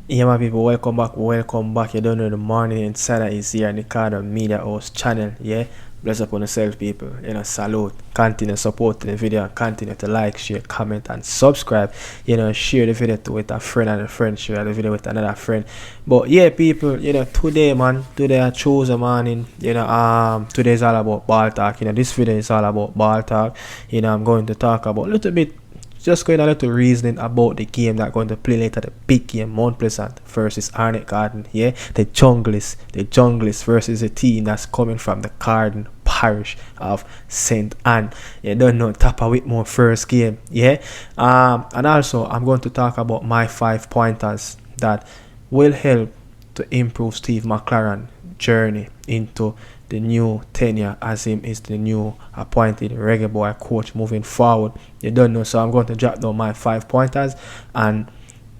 Yeah, my people, welcome back, welcome back. You don't know the morning insider is here, Nicardo Media House Channel. Yeah, bless upon yourself, people. Salute. Continue supporting the video, continue to like, share, comment, and subscribe. Share the video with a friend and a friend, share the video with another friend. But yeah, people, today, man, today I chose a morning. Today is all about ball talk. This video is all about ball talk. I'm going to talk about a little bit. Just going a little reasoning about the game that going to play later, the big game, Mount Pleasant versus Arnett Garden. Yeah, the junglists versus a team that's coming from the Garden parish of St. Anne. You don't know, Tapa Whitmore first game. Yeah, and also I'm going to talk about my 5 pointers that will help to improve Steve McClaren journey into the new tenure as him is the new appointed reggaeboyz coach moving forward. You don't know, so I'm going to drop down my 5 pointers, and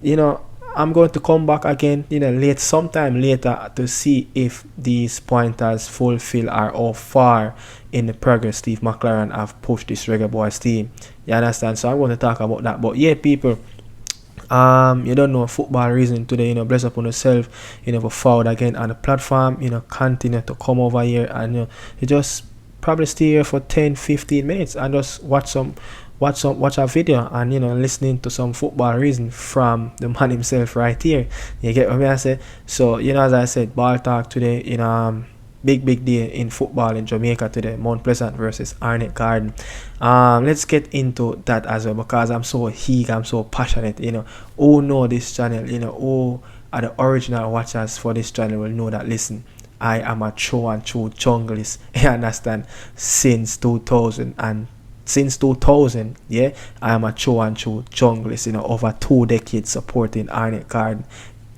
I'm going to come back again sometime later to see if these pointers fulfill or how far in the progress Steve McClaren have pushed this reggaeboyz team. You understand? So I'm going to talk about that. But yeah, people, you don't know football reason today, bless upon yourself, for forward again on the platform, continue to come over here, and you just probably stay here for 10-15 minutes and just watch a video and listening to some football reason from the man himself right here. You get what I say? So as I said, ball talk today, big day in football in Jamaica today. Mount Pleasant versus Arnett Garden. Let's get into that as well, because I'm so eager, I'm so passionate. Who know this channel, who are the original watchers for this channel will know that, listen, I am a true and true junglist. You understand? Since 2000, yeah, I am a true and true junglist, over 2 decades supporting Arnett Garden,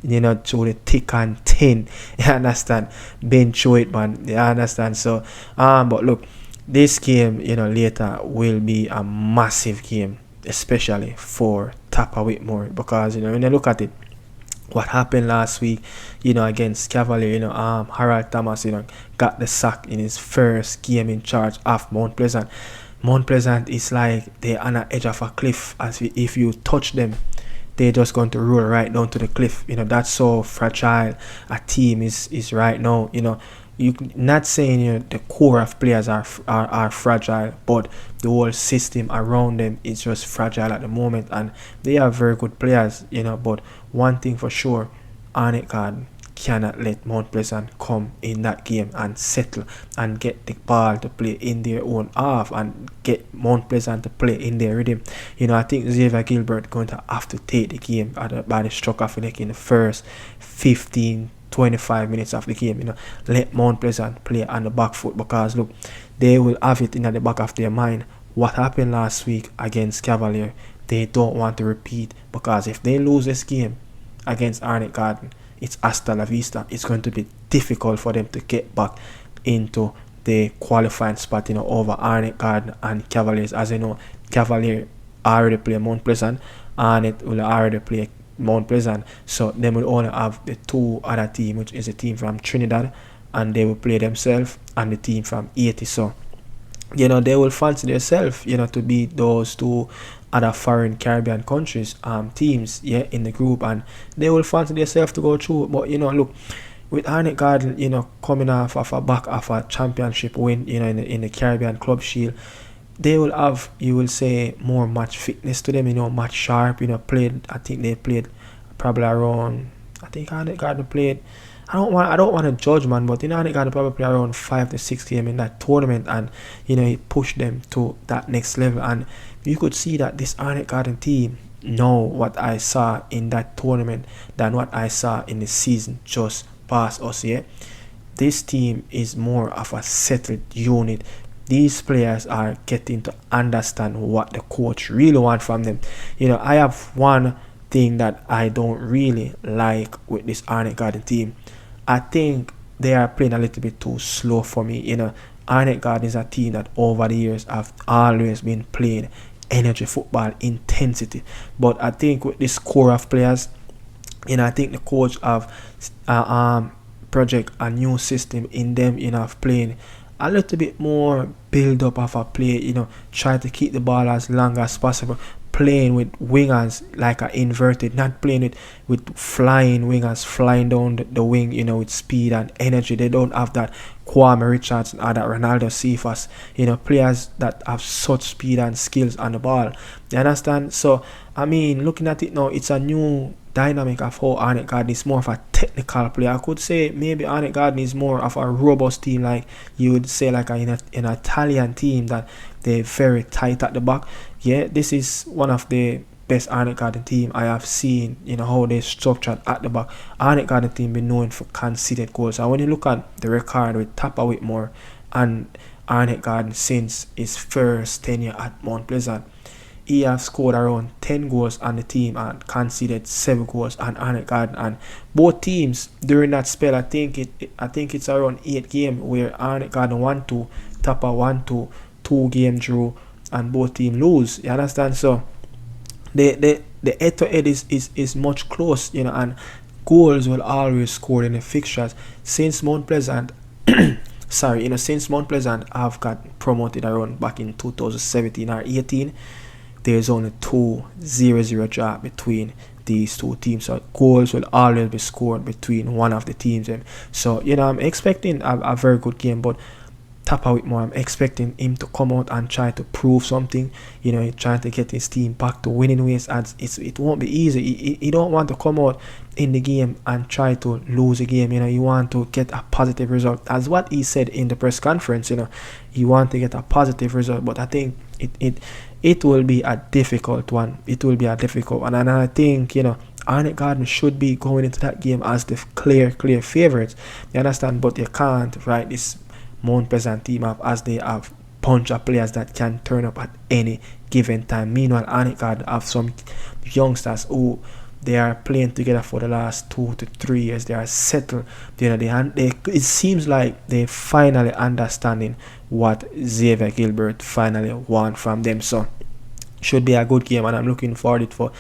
through the thick and thin. You understand? Been through it, man. You understand? So but look, this game later will be a massive game, especially for Tapa Whitmore, because when you look at it, what happened last week against Cavalier, Harold Thomas got the sack in his first game in charge of Mount Pleasant. Mount Pleasant is like they're on the edge of a cliff. If you touch them, they're just going to roll right down to the cliff. That's so fragile a team is right now. You not saying the core of players are fragile, but the whole system around them is just fragile at the moment, and they are very good players. But one thing for sure, Arnett Garden cannot let Mount Pleasant come in that game and settle and get the ball to play in their own half and get Mount Pleasant to play in their rhythm. I think Xavier Gilbert going to have to take the game by the stroke of the neck in the first 15-25 minutes of the game. Let Mount Pleasant play on the back foot, because look, they will have it in the back of their mind what happened last week against Cavalier. They don't want to repeat, because if they lose this game against Arnett Garden, it's hasta la vista. It's going to be difficult for them to get back into the qualifying spot, over Arnett Garden and Cavaliers. As you know, Cavalier already play Mount Pleasant, Arnett will already play Mount Pleasant, so they will only have the 2 other team, which is a team from Trinidad, and they will play themselves, and the team from Haiti. So they will fancy themselves to beat those 2 other foreign Caribbean countries teams in the group, and they will fancy themselves to go through. But look, with Arnett Garden coming off of a back of a championship win in the Caribbean Club Shield, they will have, you will say, more match fitness to them, match sharp. I think they played probably around, I think Arnett Garden played, I don't want to judge, man, but Arnett Garden probably played around 5 to 6 games in that tournament, and he pushed them to that next level. And you could see that this Arnett Garden team know what I saw in that tournament than what I saw in the season just past us. This team is more of a settled unit. These players are getting to understand what the coach really wants from them. I have one thing that I don't really like with this Arnett Garden team. I think they are playing a little bit too slow for me. Arnett Garden is a team that over the years have always been playing energy football, intensity. But I think with this core of players, I think the coach have project a new system in them, of playing a little bit more build up of a play, try to keep the ball as long as possible, playing with wingers like a inverted, not playing with flying wingers, flying down the wing, you know, with speed and energy. They don't have that Kwame Richardson or that Ronaldo Cephas, you know, players that have such speed and skills on the ball. You understand? So, I mean, looking at it now, it's a new dynamic of how Arnett Garden is more of a technical player. I could say maybe Arnett Garden is more of a robust team, like you would say, like an Italian team that they're very tight at the back. Yeah, this is one of the best Arnett Garden team I have seen, you know, how they structured at the back. Arnett Garden team been known for conceded goals. And when you look at the record with Tapa Whitmore and Arnett Garden since his first tenure at Mount Pleasant, he has scored around 10 goals on the team and conceded 7 goals on Arnett Garden. And both teams during that spell, I think it's around 8 games where Arnett Garden 1-2, Tapa 1-2, 2 game draw, and both teams lose. You understand? So the head to head is much close, you know, and goals will always score in the fixtures. Since Mount Pleasant since Mount Pleasant have got promoted around back in 2017 or 18, there's only 2-0-0 draw between these two teams. So goals will always be scored between one of the teams. So, you know, I'm expecting a very good game, but Tapa Whitmore, I'm expecting him to come out and try to prove something. You know, he's trying to get his team back to winning ways, and it won't be easy. He don't want to come out in the game and try to lose a game. You know, you want to get a positive result, as what he said in the press conference. You know, you want to get a positive result, but I think it will be a difficult one. It will be a difficult one, and I think, you know, Arnett Garden should be going into that game as the clear favorites. You understand? But you can't write this Mount Pleasant team up as they have bunch of players that can turn up at any given time. Meanwhile, Arnett Garden have some youngsters who they are playing together for the last 2 to 3 years. They are settled. You know, it seems like they finally understanding what Xavier Gilbert finally want from them. So should be a good game, and I'm looking forward to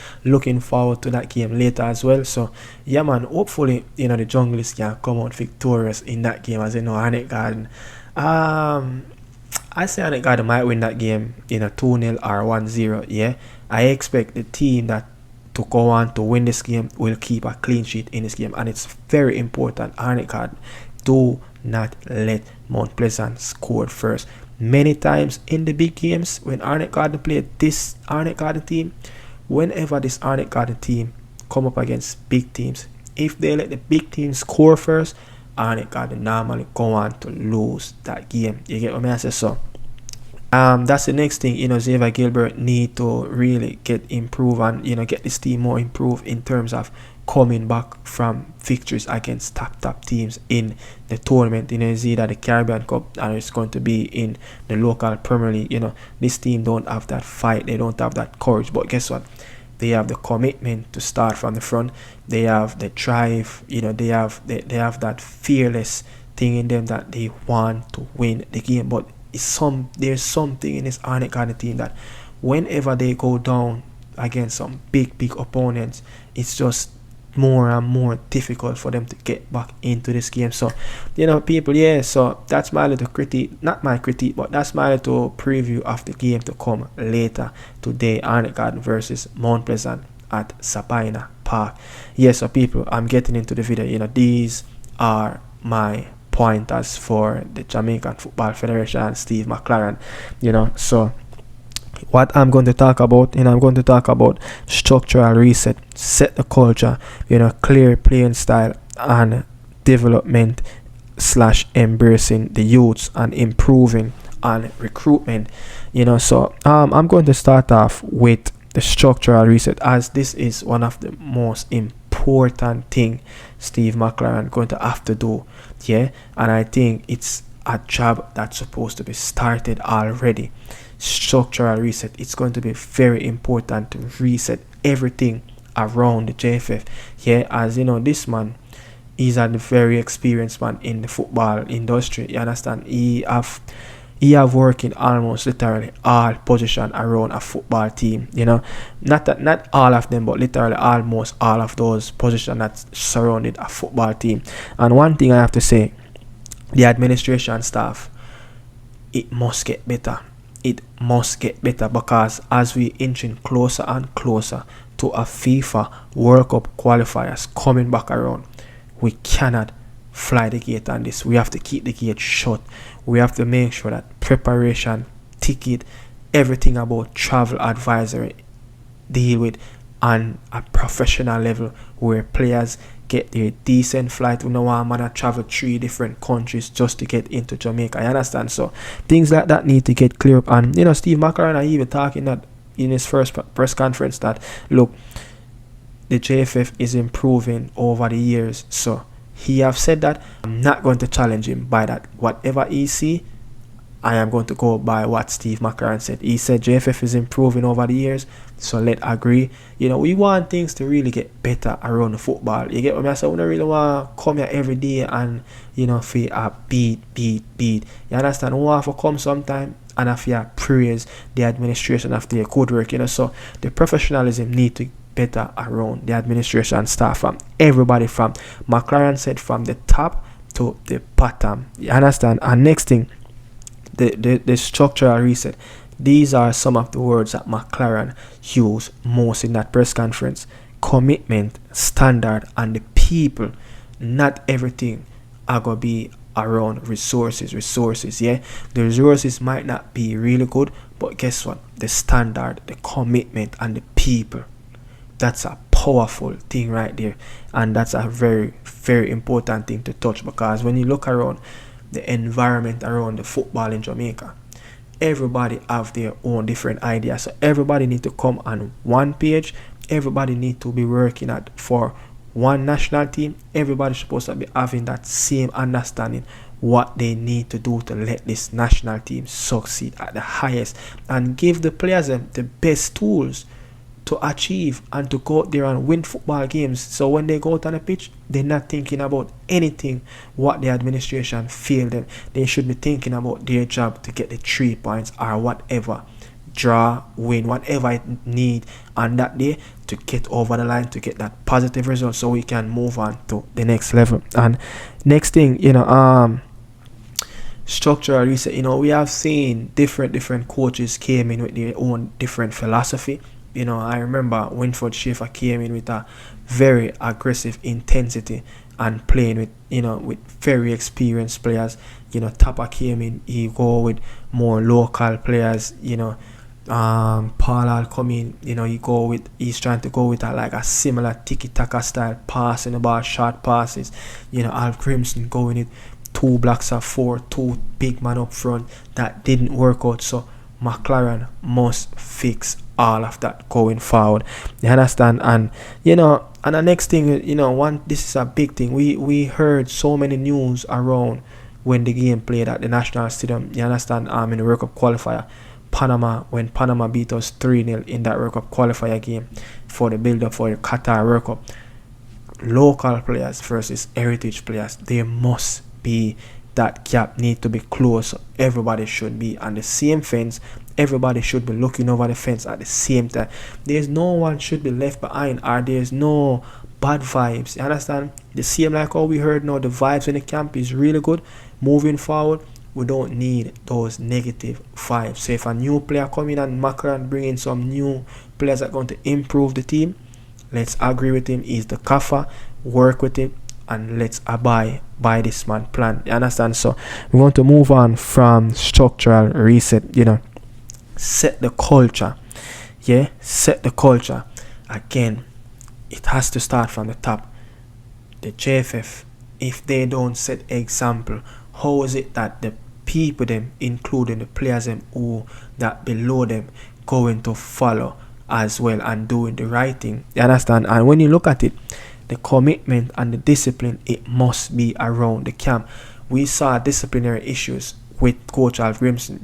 that game later as well. So yeah, man, hopefully, you know, the Junglists can come out victorious in that game. As you know, Arnett Garden, I say Arnett Garden might win that game, you know, 2-0 or 1-0. Yeah, I expect the team that to go on to win this game will keep a clean sheet in this game, and it's very important. Arnett Garden, do not let Mount Pleasant score first. Many times in the big games, when Arnett Garden played this Arnett Garden team, whenever this Arnett Garden team come up against big teams, if they let the big team score first, Arnett Garden normally go on to lose that game. You get what I say? So that's the next thing, you know, Xavier Gilbert need to really get improved and, you know, get this team more improved in terms of coming back from victories against top teams in the tournament. You know, it's either the Caribbean Cup or it's going to be in the local Premier League. You know, this team don't have that fight, they don't have that courage, but guess what? They have the commitment to start from the front. They have the drive. You know, they have that fearless thing in them that they want to win the game. But there's something in this Arnett Garden team that whenever they go down against some big opponents, it's just more and more difficult for them to get back into this game. So, you know, people, yeah, so that's my little critique, not my critique, but that's my little preview of the game to come later today. Arnett Garden versus Mount Pleasant at Sabina Park. Yeah, so people, I'm getting into the video. You know, these are my pointers for the Jamaican Football Federation and Steve McClaren. You know, so what I'm going to talk about, you know, I'm going to talk about structural reset, set the culture, you know, clear playing style, and development / embracing the youths and improving on recruitment. You know, so I'm going to start off with the structural reset, as this is one of the most important thing Steve McClaren going to have to do. Yeah, and I think it's a job that's supposed to be started already. Structural reset, it's going to be very important to reset everything around the JFF. Yeah, as you know, this man is a very experienced man in the football industry. You understand? He have worked in almost literally all positions around a football team. You know, not all of them, but literally almost all of those positions that surrounded a football team. And one thing I have to say, the administration staff, it must get better. it must get better, because as we inching closer and closer to a FIFA World Cup qualifiers coming back around, we cannot fly the gate on this. We have to keep the gate shut. We have to make sure that preparation, ticket, everything about travel advisory deal with on a professional level, where players get their decent flight. We know why man to travel 3 different countries just to get into Jamaica. You understand? So things like that need to get clear up. And Steve McClaren are even talking that in his first press conference that, look, the JFF is improving over the years. So he have said that I'm not going to challenge him by that. Whatever he see, I am going to go by what Steve McClaren said. He said JFF is improving over the years, so let's agree. We want things to really get better around the football. You get what I say? We don't really want to come here every day and, feel a beat. You understand? We want to come sometime and feel praise the administration after their good work, So the professionalism need to better around the administration staff, from everybody, from McClaren said, from the top to the bottom. You understand? And next thing, the structural reset. These are some of the words that McClaren used most in that press conference. Commitment, standard, and the people. Not everything are going to be around resources, yeah. The resources might not be really good, but guess what? The standard, the commitment, and the people. That's a powerful thing right there. And that's a very, very important thing to touch, because when you look around the environment around the football in Jamaica, everybody have their own different ideas. So everybody need to come on one page. Everybody need to be working for one national team. Everybody's supposed to be having that same understanding what they need to do to let this national team succeed at the highest, and give the players the best tools to achieve and to go out there and win football games. So when they go out on the pitch, they're not thinking about anything what the administration feel them. They should be thinking about their job to get the 3 points or whatever, draw, win, whatever it need on that day to get over the line, to get that positive result, so we can move on to the next level. And next thing, structural reset. We have seen different coaches came in with their own different philosophy. I remember Winford Schaefer came in with a very aggressive intensity and playing with very experienced players. Tapa came in, he go with more local players. Paul come in, he's trying to go with a similar tiki-taka style, passing the ball, short passes. Al Crimson going with 2 blocks of 4, 2 big man up front. That didn't work out, so McClaren must fix all of that going forward. You understand? And and the next thing, this is a big thing. We heard so many news around when the game played at the National Stadium. You understand? In the World Cup qualifier, when Panama beat us 3-0 in that World Cup qualifier game for the build-up for the Qatar World Cup. Local players versus heritage players, there must be that gap need to be closed. Everybody should be on the same fence. Everybody should be looking over the fence at the same time. There's no one should be left behind, or there's no bad vibes. You understand? The same like how we heard now, the vibes in the camp is really good. Moving forward, we don't need those negative vibes. So if a new player come in and McCALREN bring in some new players that are going to improve the team, let's agree with him. He's the kaffa, work with it, and let's abide by this man plan. You understand? So we want to move on from structural reset. Set the culture. Set the culture. Again, it has to start from the top. The JFF, if they don't set example, how is it that the people them, including the players them who that below them, going to follow as well and doing the right thing? You understand? And when you look at it, the commitment and the discipline, it must be around the camp. We saw disciplinary issues with Coach Al Grimson.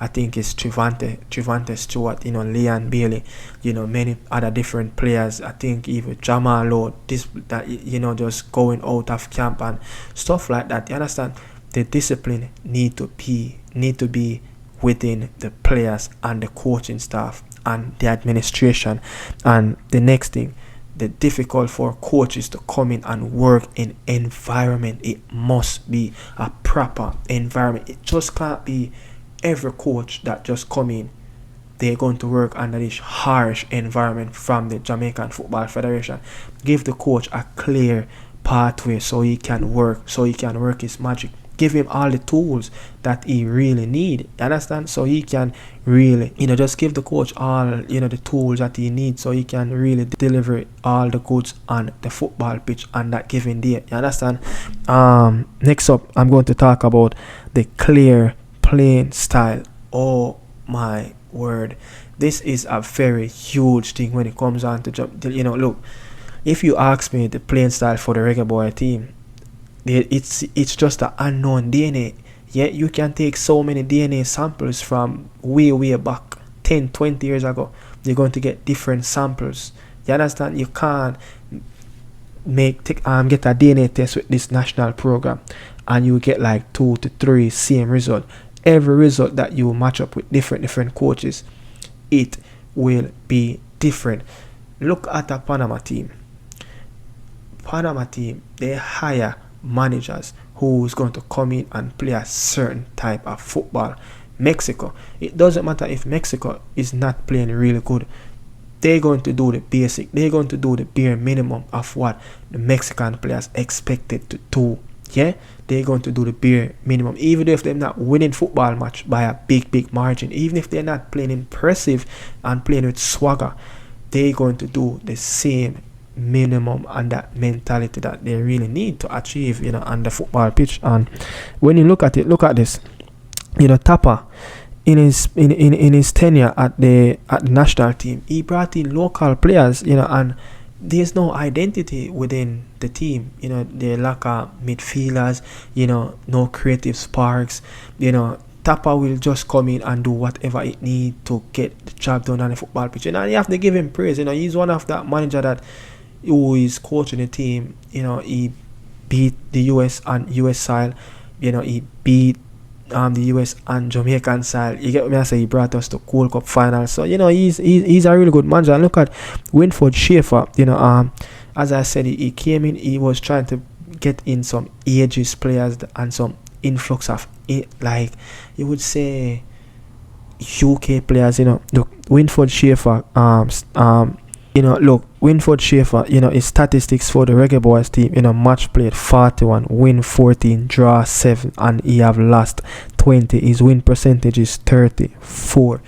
I think it's Trevante Stewart, Leon Bailey, many other different players. I think even Jamal Lord, just going out of camp and stuff like that. You understand? The discipline need to be within the players and the coaching staff and the administration. And the next thing, the difficult for coaches to come in and work in environment. It must be a proper environment. It just can't be every coach that just come in, they're going to work under this harsh environment from the Jamaican Football Federation. Give the coach a clear pathway so he can work his magic. Give him all the tools that he really need. You understand? So he can really, just give the coach all, the tools that he needs so he can really deliver all the goods on the football pitch on that given day. You understand? Next up, I'm going to talk about the clear playing style. Oh my word. This is a very huge thing when it comes on to, look, if you ask me the playing style for the reggaeboy team, it's just an unknown DNA. Yeah, you can take so many DNA samples from way back 10-20 years ago. You're going to get different samples. You understand? You can't get a DNA test with this national program and you get like 2 to 3 same result. Every result that you match up with different coaches, it will be different. Look at a Panama team. They hire managers who's going to come in and play a certain type of football. Mexico, it doesn't matter if Mexico is not playing really good. They're going to do the basic. They're going to do the bare minimum of what the Mexican players expected to do. Yeah, they're going to do the bare minimum, even if they're not winning football match by a big margin, even if they're not playing impressive and playing with swagger, they're going to do the same minimum and that mentality that they really need to achieve, on the football pitch. And when you look at it, look at this. Tapa, in his tenure at the national team, he brought in local players, and there's no identity within the team. They lack midfielders, no creative sparks. Tapa will just come in and do whatever it needs to get the job done on the football pitch. And you have to give him praise. He's one of that manager that who is coaching the team. He beat the US and US side. He beat the US and Jamaican side. You get what I say? He brought us to Gold Cup final. So he's a really good manager. And look at Winford Schaefer. As I said, he came in. He was trying to get in some ages players and some influx of like you would say UK players. Look, Winford Schaefer. Winford Schaefer, his statistics for the reggaeboyz team, match played 41, win 14, draw 7, and he have lost 20. His win percentage is 34.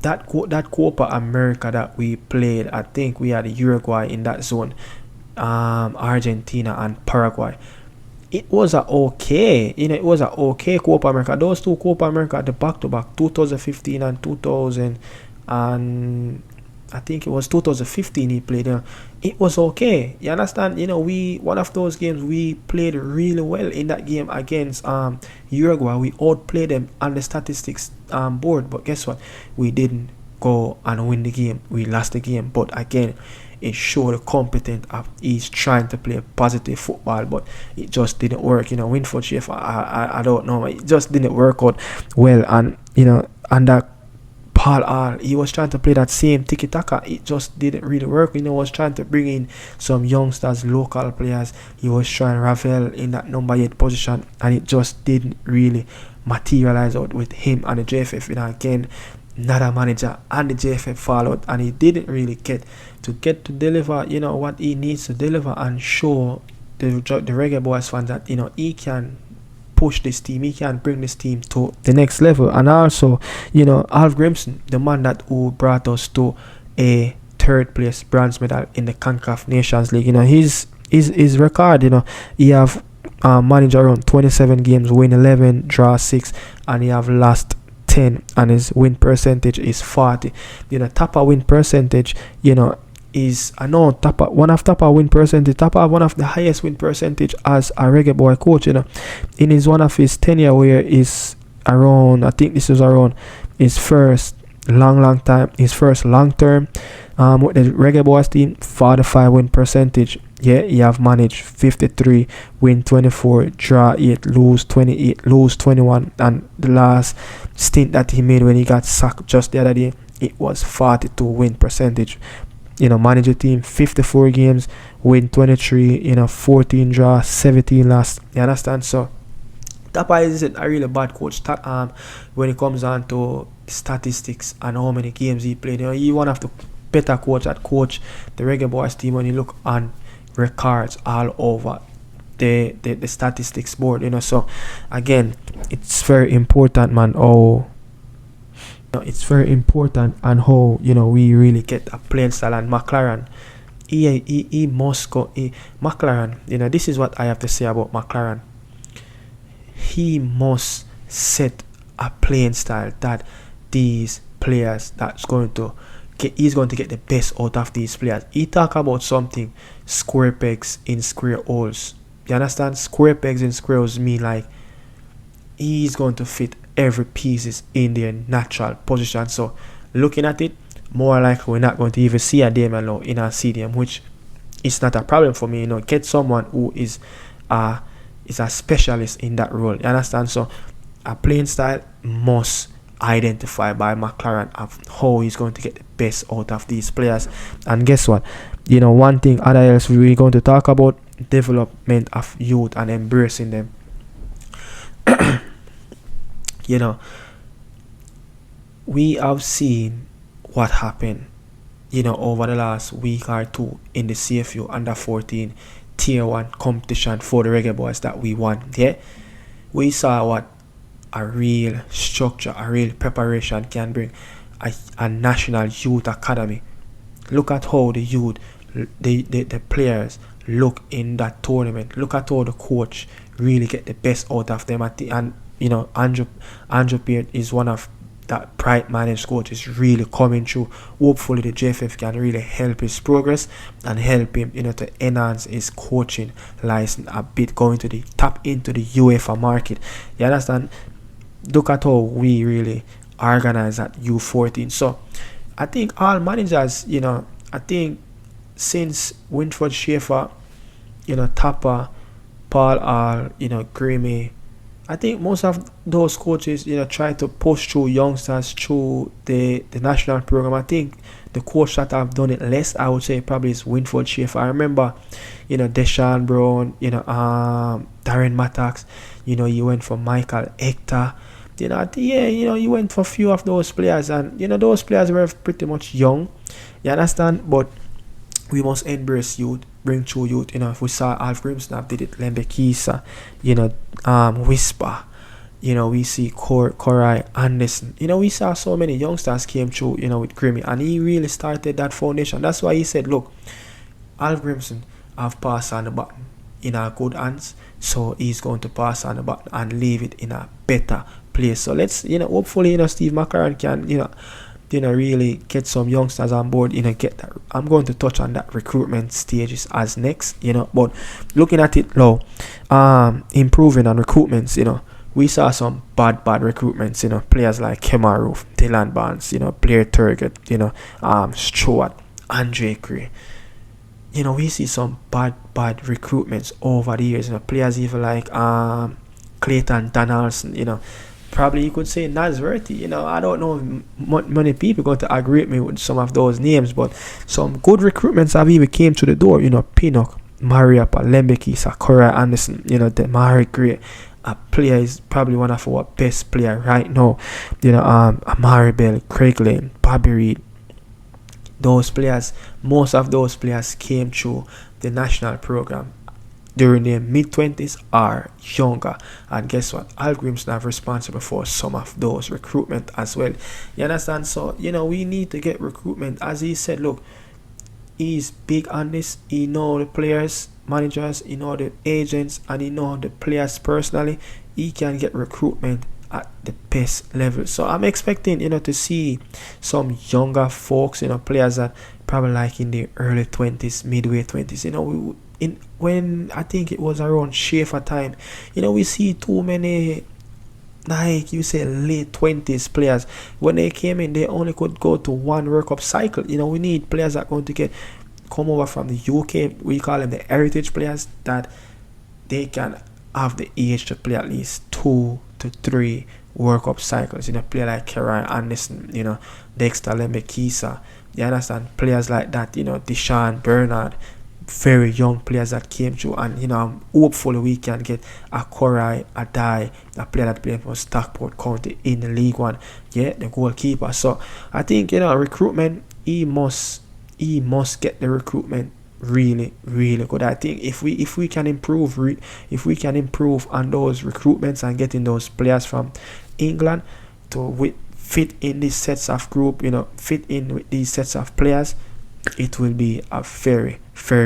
That Copa America that we played, I think we had Uruguay in that zone, Argentina and Paraguay. It was it was a okay Copa America. Those two Copa America, the back-to-back, 2015 and 2000 and I think it was 2015 he played. It was okay. You understand? One of those games we played really well in that game against Uruguay. We outplayed them on the statistics board, but guess what? We didn't go and win the game. We lost the game. But again, it showed the competent of he's trying to play positive football, but it just didn't work. Winford Schaefer, I don't know. It just didn't work out well, and and that Paul, he was trying to play that same tiki-taka. It just didn't really work. Was trying to bring in some youngsters, local players. He was trying Ravel in that number 8 position, and it just didn't really materialize out with him and the JFF. Again, not a manager and the JFF followed, and he didn't really get to deliver, what he needs to deliver and show the reggaeboyz fans that, he can push this team, he can bring this team to the next level. And also, Alf Grimson, the man who brought us to a 3rd place bronze medal in the CONCACAF Nations League, his record, he have managed around 27 games, win 11, draw 6, and he have lost 10, and his win percentage is 40. Tapa win percentage, is one of Tapa win percentage. Tapa have one of the highest win percentage as a reggaeboy coach. In his one of his tenure where is around, I think this is around his first long time, his first long term with the reggaeboyz team, 45 win percentage. Yeah, he have managed 53, win 24, draw 8, lose 28, lose 21, and the last stint that he made when he got sacked just the other day, it was 42 win percentage. Manage a team 54 games, win 23, 14 draw, 17 lost. You understand? So Tapa is a really bad coach. When it comes down to statistics and how many games he played, you one of the better coach that coach the reggaeboyz team when you look on records all over the statistics board. So again, it's very important, man. It's very important and how we really get a playing style. And McCALREN, he must go. McCALREN, this is what I have to say about McCALREN. He must set a playing style that these players he's going to get the best out of these players. He talk about something, square pegs in square holes. You understand? Square pegs in square holes mean like he's going to fit every pieces in their natural position. So looking at it, more likely we're not going to even see a Damian Lowe in our stadium, which is not a problem for me. Get someone who is a specialist in that role. You understand? So a playing style must identify by McCALREN of how he's going to get the best out of these players. And guess what? One thing other else we're going to talk about, development of youth and embracing them. We have seen what happened over the last week or two in the CFU under 14 tier 1 competition for the reggaeboyz that we won. We saw what a real structure, a real preparation can bring. A national youth academy. Look at how the youth, the players look in that tournament. Look at how the coach really get the best out of them. And Andrew Peart is one of that bright managed coach is really coming through. Hopefully the JFF can really help his progress and help him to enhance his coaching license a bit, going to tap into the UEFA market. You understand? Look at how we really organize at U14. So I think all managers, I think since Winford Schaefer, Tapper, Paul All, Grimmy, I think most of those coaches, try to push through youngsters through the national program. I think the coach that have done it less, I would say, probably is Winford Schaefer. I remember, Deshaun Brown, Darren Mattax, you went for Michael Hector. You went for a few of those players, and those players were pretty much young. You understand? But we must embrace youth, bring through youth. If we saw Alf Grimsnap did it, Lembe Kisa, Whisper, we see Korai Anderson. We saw so many youngsters came through, with Grimmy, and he really started that foundation. That's why he said, look, Alf Grimson have passed on the button in our good hands, so he's going to pass on the button and leave it in a better place. So let's, hopefully, Steve McClaren can, really get some youngsters on board, get that. I'm going to touch on that recruitment stages as next, but looking at it now, improving on recruitments, we saw some bad recruitments, players like Kemaroof, Dylan Barnes, Blair Turgott, Stewart, Andre Gray. We see some bad recruitments over the years, players even like Clayton Donaldson, probably you could say Nazworthy. I don't know if many people going to agree with me with some of those names, but some good recruitments have even came to the door. Pinnock, Mariapa, Lembeki, Sakura Anderson, Demari Gray. A player is probably one of our best player right now. Amari Bell, Craig Lane, Bobby Reed. Those players, most of those players came through the national program during their mid-20s or younger. And guess what? Al Grimsnav responsible for some of those recruitment as well. You understand? So, we need to get recruitment. As he said, look, he's big on this. He know the players, managers, he know the agents, and he know the players personally. He can get recruitment at the best level. So I'm expecting, to see some younger folks, players that probably like in the early 20s, midway 20s, when I think it was around Schaefer time, we see too many, like you say, late 20s players. When they came in, they only could go to one World Cup cycle. We need players that are going to come over from the UK. We call them the heritage players, that they can have the age to play at least 2 to 3 World Cup cycles. Play like Kerai Anderson, Dexter Lembe Kisa. You understand? Players like that, Deshaun Bernard, very young players that came through, and you know, hopefully we can get a Korai, a Die, a player that played for Stockport County in the League One, yeah, the goalkeeper. So I think, you know, recruitment, he must get the recruitment really good. I think if we can improve on those recruitments and getting those players from England to fit in these sets of group, you know, fit in with these sets of players, it will be a very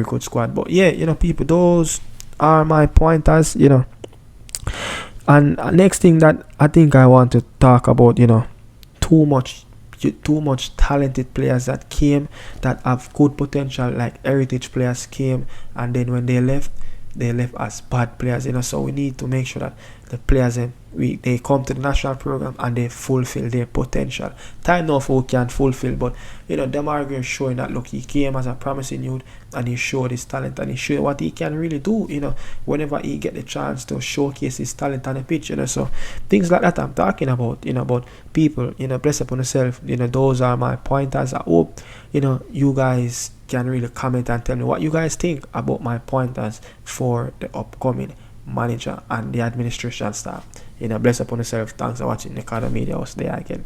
good squad. But yeah, you know, people, those are my pointers, you know. And next thing that I think I want to talk about, you know, too much talented players that came that have good potential, like heritage players came, and then when they left as bad players, you know. So we need to make sure that the players they come to the national program and they fulfill their potential. Time enough who can fulfill, but you know, them are showing that look, he came as a promising youth and he showed his talent and he showed what he can really do, you know, whenever he get the chance to showcase his talent on the pitch, you know. So things like that I'm talking about, you know, about people, you know, bless upon yourself, you know. Those are my pointers. I hope, you know, you guys can really comment and tell me what you guys think about my pointers for the upcoming manager and the administration staff. You know, bless upon yourself. Thanks for watching Nicardo Media House. There again.